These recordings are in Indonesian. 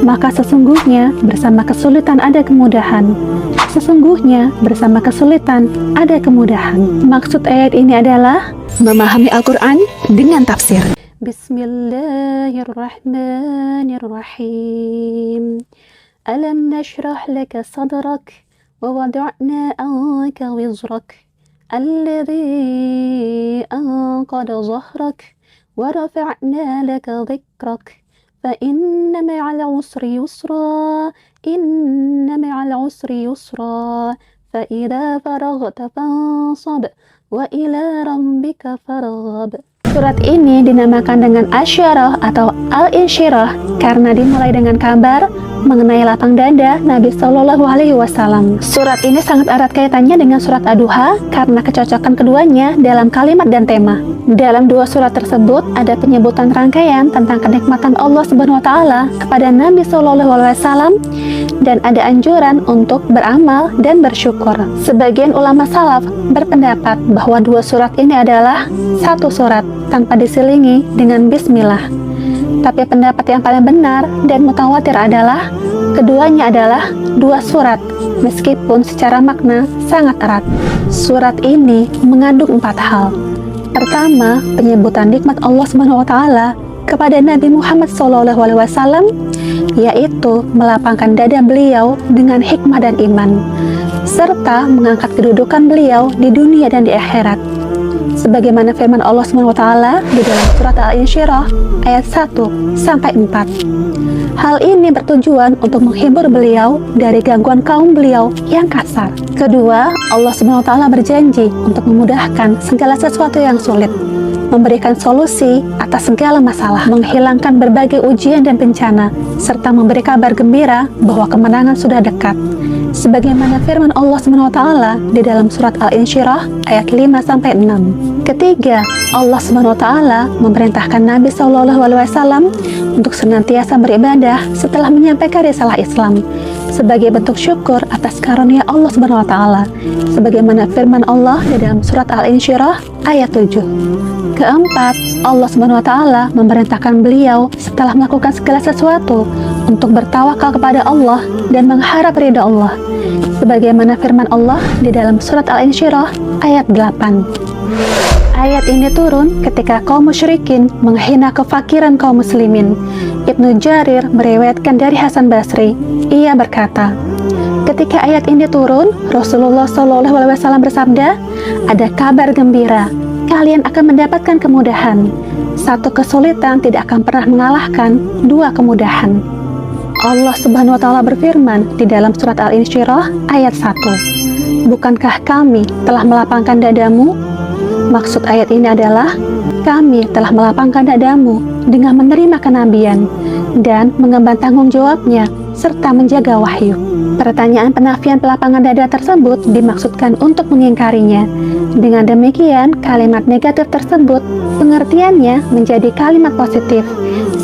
maka sesungguhnya bersama kesulitan ada kemudahan. Sesungguhnya bersama kesulitan ada kemudahan. Maksud ayat ini adalah memahami Al-Quran dengan tafsir. Bismillahirrahmanirrahim. Alam nashrah laka sadrak wa wada'na anka wizrak alladhi anqada zahrak wa rafa'na laka dhikrak فإن مع العسر يسرا إن مع العسر يسرا فإذا فرغت فانصب وإلى ربك فارغب. Surat ini dinamakan dengan Asyarah atau Al-Insyirah karena dimulai dengan kabar mengenai lapang dada Nabi Shallallahu Alaihi Wasallam. Surat ini sangat erat kaitannya dengan surat Ad-Duha karena kecocokan keduanya dalam kalimat dan tema. Dalam dua surat tersebut ada penyebutan rangkaian tentang kenikmatan Allah Subhanahu Wa Taala kepada Nabi Shallallahu Alaihi Wasallam dan ada anjuran untuk beramal dan bersyukur. Sebagian ulama salaf berpendapat bahwa dua surat ini adalah satu surat tanpa diselingi dengan bismillah. Tapi pendapat yang paling benar dan mutawatir adalah keduanya adalah dua surat meskipun secara makna sangat erat. Surat ini mengandung 4 hal. Pertama, penyebutan nikmat Allah Subhanahu wa taala kepada Nabi Muhammad SAW, yaitu melapangkan dada beliau dengan hikmah dan iman, serta mengangkat kedudukan beliau di dunia dan di akhirat. Sebagaimana firman Allah SWT di dalam surat Al-Insyirah ayat 1-4. Hal ini bertujuan untuk menghibur beliau dari gangguan kaum beliau yang kasar. Kedua, Allah SWT berjanji untuk memudahkan segala sesuatu yang sulit, memberikan solusi atas segala masalah, menghilangkan berbagai ujian dan bencana, serta memberi kabar gembira bahwa kemenangan sudah dekat. Sebagaimana firman Allah SWT di dalam surat Al-Insyirah ayat 5-6. Ketiga, Allah SWT memerintahkan Nabi SAW untuk senantiasa beribadah setelah menyampaikan risalah Islam sebagai bentuk syukur atas karunia Allah SWT. Sebagaimana firman Allah di dalam surat Al-Insyirah ayat 7. Keempat, Allah SWT memerintahkan beliau setelah melakukan segala sesuatu untuk bertawakal kepada Allah dan mengharap ridha Allah. Sebagaimana firman Allah di dalam surat Al-Insyirah ayat 8. Ayat ini turun ketika kaum musyrikin menghina kefakiran kaum muslimin. Ibnu Jarir meriwayatkan dari Hasan Basri, ia berkata, ketika ayat ini turun, Rasulullah SAW bersabda, ada kabar gembira, kalian akan mendapatkan kemudahan. Satu kesulitan tidak akan pernah mengalahkan dua kemudahan. Allah Subhanahu wa taala berfirman di dalam surat Al-Insyirah ayat 1. Bukankah kami telah melapangkan dadamu? Maksud ayat ini adalah kami telah melapangkan dadamu dengan menerima kenabian dan mengemban tanggung jawabnya serta menjaga wahyu. Pertanyaan penafian pelapangan dada tersebut dimaksudkan untuk mengingkarinya. Dengan demikian, kalimat negatif tersebut pengertiannya menjadi kalimat positif.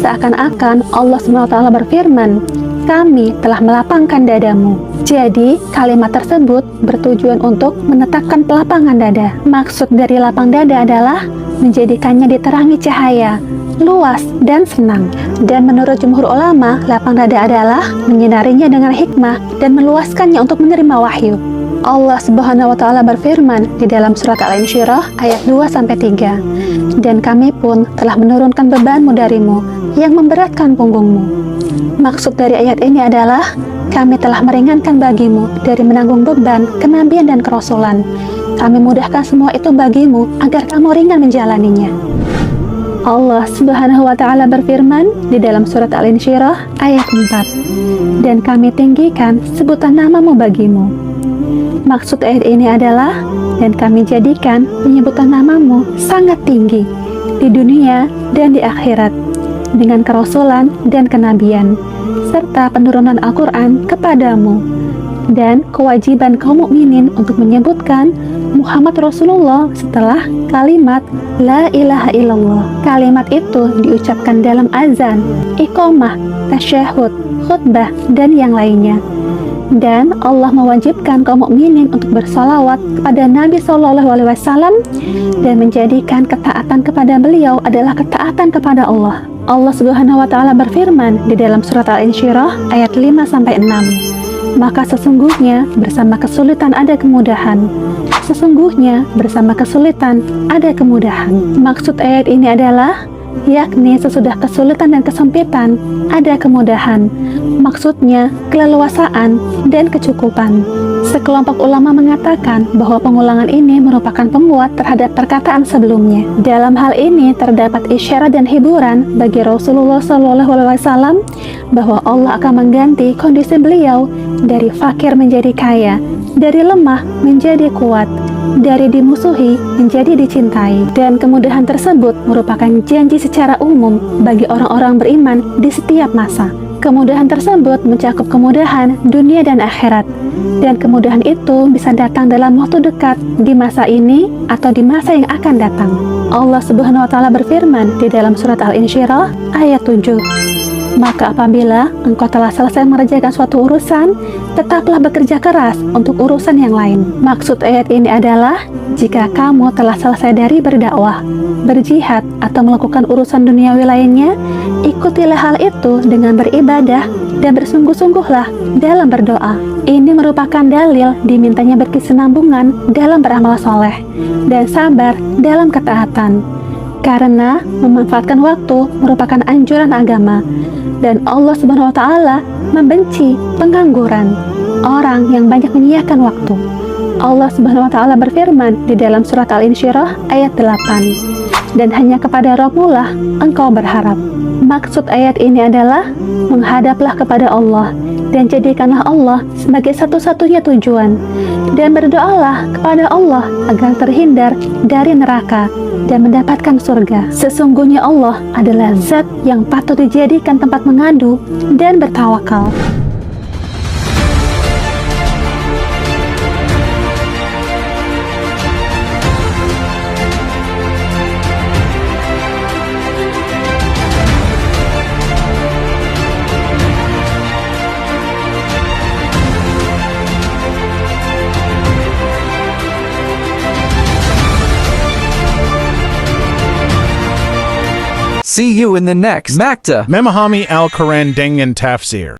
Seakan-akan Allah SWT berfirman, kami telah melapangkan dadamu. Jadi, kalimat tersebut bertujuan untuk menetapkan pelapangan dada. Maksud dari lapang dada adalah menjadikannya diterangi cahaya, luas, dan senang. Dan menurut jumhur ulama, lapang dada adalah menyinarinya dengan hikmah dan meluaskannya untuk menerima wahyu. Allah Subhanahu wa taala berfirman di dalam surat Al-Insyirah ayat 2-3. Dan kami pun telah menurunkan bebanmu darimu yang memberatkan punggungmu. Maksud dari ayat ini adalah kami telah meringankan bagimu dari menanggung beban, kenabian dan kerasulan. Kami mudahkan semua itu bagimu agar kamu ringan menjalaninya. Allah Subhanahu wa taala berfirman di dalam surat Al-Insyirah ayat 4. Dan kami tinggikan sebutan namamu bagimu. Maksud ayat ini adalah dan kami jadikan penyebutan namamu sangat tinggi di dunia dan di akhirat dengan kerasulan dan kenabian serta penurunan Al-Quran kepadamu dan kewajiban kaum mukminin untuk menyebutkan Muhammad Rasulullah setelah kalimat La ilaha illallah. Kalimat itu diucapkan dalam azan, iqamah, tasyahud, khutbah, dan yang lainnya. Dan Allah mewajibkan kaum mukminin untuk bersalawat kepada Nabi SAW dan menjadikan ketaatan kepada beliau adalah ketaatan kepada Allah. Allah Subhanahu wa Ta'ala berfirman di dalam surat Al-Insyirah ayat 5-6. Maka sesungguhnya bersama kesulitan ada kemudahan. Sesungguhnya bersama kesulitan ada kemudahan. Maksud ayat ini adalah yakni sesudah kesulitan dan kesempitan ada kemudahan. Maksudnya keleluasaan dan kecukupan. Sekelompok ulama mengatakan bahwa pengulangan ini merupakan penguat terhadap perkataan sebelumnya. Dalam hal ini terdapat isyarat dan hiburan bagi Rasulullah SAW bahwa Allah akan mengganti kondisi beliau dari fakir menjadi kaya, dari lemah menjadi kuat, dari dimusuhi menjadi dicintai. Dan kemudahan tersebut merupakan janji secara umum bagi orang-orang beriman di setiap masa. Kemudahan tersebut mencakup kemudahan dunia dan akhirat. Dan kemudahan itu bisa datang dalam waktu dekat, di masa ini atau di masa yang akan datang. Allah Subhanahu wa Ta'ala berfirman di dalam surat Al-Insyirah ayat 7. Maka apabila engkau telah selesai mengerjakan suatu urusan, tetaplah bekerja keras untuk urusan yang lain. Maksud ayat ini adalah, jika kamu telah selesai dari berdakwah, berjihad, atau melakukan urusan duniawi lainnya, ikutilah hal itu dengan beribadah dan bersungguh-sungguhlah dalam berdoa. Ini merupakan dalil dimintanya berkesinambungan dalam beramal soleh dan sabar dalam ketaatan. Karena memanfaatkan waktu merupakan anjuran agama, dan Allah Subhanahu wa Ta'ala membenci pengangguran, orang yang banyak menyiapkan waktu. Allah Subhanahu wa Ta'ala berfirman di dalam surat Al-Insyirah ayat 8, dan hanya kepada Rabb-Mu lah engkau berharap. Maksud ayat ini adalah menghadaplah kepada Allah dan jadikanlah Allah sebagai satu-satunya tujuan, dan berdoalah kepada Allah agar terhindar dari neraka dan mendapatkan surga. Sesungguhnya Allah adalah zat yang patut dijadikan tempat mengadu dan bertawakal. See you in the next Makta Memahami Al-Quran Dengan Tafsir.